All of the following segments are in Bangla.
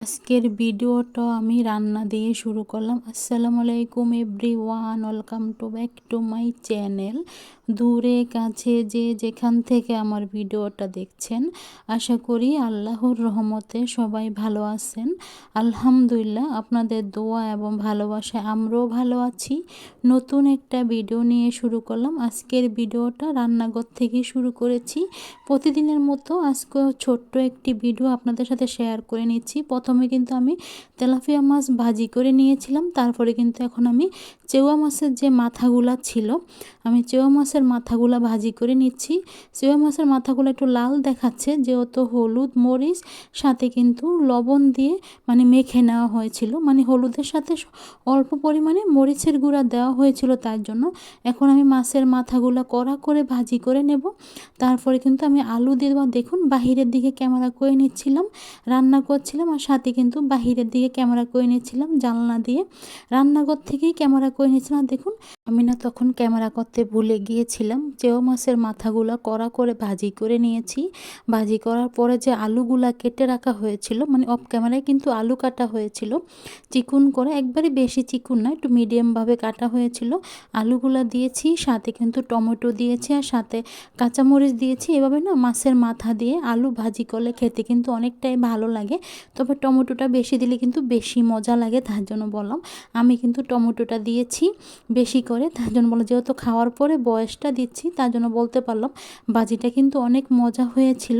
আজকের ভিডিওটা আমি রান্না দিয়ে শুরু করলাম। আসসালামু আলাইকুম everyone, welcome to back to my channel. দূরে কাছে যে যেখান থেকে আমার ভিডিওটা দেখছেন, আশা করি আল্লাহর রহমতে সবাই ভালো আছেন। আলহামদুলিল্লাহ, আপনাদের দোয়া এবং ভালোবাসায় আমরাও ভালো আছি। নতুন একটা ভিডিও নিয়ে শুরু করলাম। আজকের ভিডিওটা রান্নাঘর থেকে শুরু করেছি। প্রতিদিনের মতো আজকেও ছোট্ট একটি ভিডিও আপনাদের সাথে শেয়ার করে নিচ্ছি। প্রথমে কিন্তু আমি তেলাপিয়া মাছ ভাজি করে নিয়েছিলাম, তারপরে কিন্তু এখন আমি চেওয়া মাছের যে মাথাগুলা ছিল, আমি চেওয়া মাছের মাথাগুলা ভাজি করে নিচ্ছি। চেওয়া মাছের মাথাগুলো একটু লাল দেখাচ্ছে, যেহেতু হলুদ মরিচ সাথে কিন্তু লবণ দিয়ে মেখে নেওয়া হয়েছিল, হলুদের সাথে অল্প পরিমাণে মরিচের গুঁড়া দেওয়া হয়েছিল, তার জন্য এখন আমি মাছের মাথাগুলো কড়া করে ভাজি করে নেব। তারপরে কিন্তু আমি আলু দিয়ে দেবো। দেখুন, বাহিরের দিকে ক্যামেরা করে নিচ্ছিলাম, রান্না করছিলাম, আর সাথে কিন্তু বাহিরের দিকে ক্যামেরা করে নিচ্ছিলাম, জানলা দিয়ে রান্নাঘর থেকেই ক্যামেরা করে নিচ্ছিলাম। দেখুন, আমি না তখন ক্যামেরা করতে ভুলে গিয়েছিলাম। চেও মাছের মাথাগুলো কড়া করে ভাজি করে নিয়েছি। ভাজি করার পরে যে আলুগুলা কেটে রাখা হয়েছিল, অফ ক্যামেরায় কিন্তু আলু কাটা হয়েছিল চিকুন করে, একবারে বেশি চিকুন না, একটু মিডিয়ামভাবে কাটা হয়েছিল। আলুগুলা দিয়েছি, সাথে কিন্তু টমেটো দিয়েছি, আর সাথে কাঁচামরিচ দিয়েছি। এভাবে না মাছের মাথা দিয়ে আলু ভাজি করলে খেতে কিন্তু অনেকটাই ভালো লাগে, তবে টমেটোটা বেশি দিলে কিন্তু বেশি মজা লাগে, তার জন্য বললাম। আমি কিন্তু টমেটোটা দিয়েছি বেশি করে, তার জন্য বললাম, যেহেতু খাওয়ার পরে বয়সটা দিচ্ছি, তার জন্য বলতে পারলাম। ভাজিটা কিন্তু অনেক মজা হয়েছিল,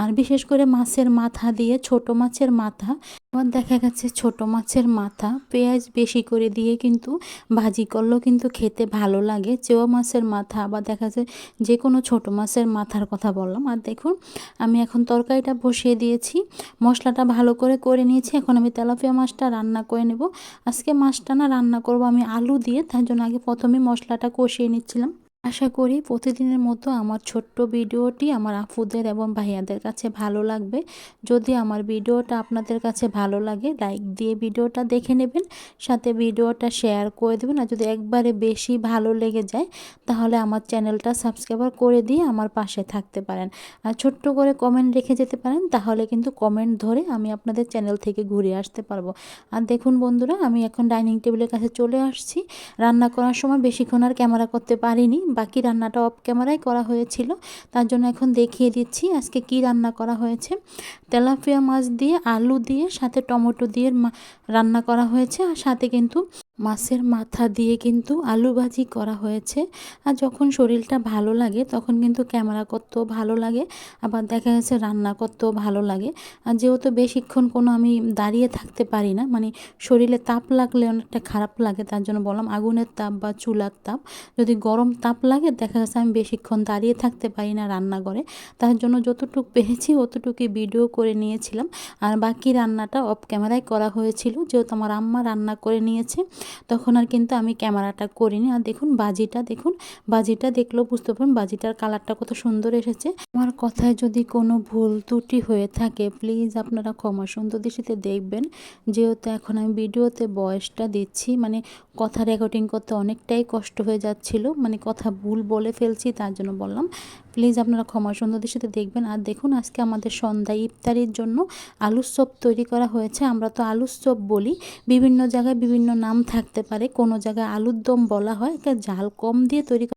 আর বিশেষ করে মাছের মাথা দিয়ে, ছোট মাছের মাথা। আবার দেখা গেছে ছোট মাছের মাথা পেঁয়াজ বেশি করে দিয়ে কিন্তু ভাজি করলেও কিন্তু খেতে ভালো লাগে। চেওয়া মাছের মাথা, আবার দেখা যাচ্ছে যে কোনো ছোট মাছের মাথার কথা বললাম। আর দেখুন, আমি এখন তরকারিটা বসিয়ে দিয়েছি, মশলাটা ভালো করে করে নিয়েছি। এখন আমি তেলাপিয়া মাছটা রান্না করে নেব। আজকে মাছটা না রান্না করব আমি আলু দিয়ে, তার জন্য আগে প্রথমে মশলাটা কষিয়ে নিচ্ছিলাম। আশা করি প্রতিদিনের মতো আমার ছোট্ট ভিডিওটি আমার আপুদের এবং ভাইয়াদের কাছে ভালো লাগবে। যদি আমার ভিডিওটা আপনাদের কাছে ভালো লাগে, লাইক দিয়ে ভিডিওটা দেখে নেবেন, সাথে ভিডিওটা শেয়ার করে দেবেন। আর যদি একবারে বেশি ভালো লেগে যায়, তাহলে আমার চ্যানেলটা সাবস্ক্রাইব করে দিয়ে আমার পাশে থাকতে পারেন। আর ছোট্ট করে কমেন্ট রেখে যেতে পারেন, তাহলে কিন্তু কমেন্ট ধরে আমি আপনাদের চ্যানেল থেকে ঘুরে আসতে পারবো। আর দেখুন বন্ধুরা, আমি এখন ডাইনিং টেবিলের কাছে চলে আসছি। রান্না করার সময় বেশিক্ষণ আর ক্যামেরা করতে পারিনি, বাকি রান্নাটা অফ ক্যামেরায় করা হয়েছিল, তার জন্য এখন দেখিয়ে দিচ্ছি আজকে কি রান্না করা হয়েছে। তেলাপিয়া মাছ দিয়ে, আলু দিয়ে, সাথে টমেটো দিয়ে রান্না করা হয়েছে, আর সাথে কিন্তু মাছের মাথা দিয়ে কিন্তু আলু ভাজি করা হয়েছে। আর যখন শরীরটা ভালো লাগে তখন কিন্তু ক্যামেরা করতেও ভালো লাগে, আবার দেখা যাচ্ছে রান্না করতেও ভালো লাগে। আর যেহেতু বেশিক্ষণ কোনো আমি দাঁড়িয়ে থাকতে পারি না, শরীরে তাপ লাগলে অনেকটা খারাপ লাগে, তার জন্য বললাম আগুনের তাপ বা চুলার তাপ, যদি গরম তাপ লাগে দেখা যাচ্ছে আমি বেশিক্ষণ দাঁড়িয়ে থাকতে পারি না রান্নাঘরে, তার জন্য যতটুকু পেরেছি অতটুকুই ভিডিও করে নিয়েছিলাম। আর বাকি রান্নাটা অফ ক্যামেরায় করা হয়েছিল, যেহেতু আমার আম্মা রান্না করে নিয়েছে, তখন আর কিন্তু আমি ক্যামেরাটা করিনি। আর দেখুন বাজিটা দেখলেও বুঝতে পারবেন বাজিটার কালারটা কত সুন্দর এসেছে। আমার কথায় যদি কোনো ভুল ত্রুটি হয়ে থাকে, প্লিজ আপনারা ক্ষমা সুন্দর দৃষ্টিতে দেখবেন, যেহেতু এখন আমি ভিডিওতে ভয়েসটা দিচ্ছি, কথা রেকর্ডিং করতে অনেকটাই কষ্ট হয়ে যাচ্ছিল, কথা ভুল বলে ফেলছি, তার জন্য বললাম প্লিজ আপনারা ক্ষমা সুন্দর দৃষ্টিতে দেখবেন। আর দেখুন, আজকে আমাদের সন্ধ্যায় ইফতারির জন্য আলুর চপ তৈরি করা হয়েছে। আমরা তো আলুর চপ বলি, বিভিন্ন জায়গায় বিভিন্ন নাম থাকতে পারে, কোনো জায়গায় আলুর দম বলা হয়, ঝাল কম দিয়ে তৈরি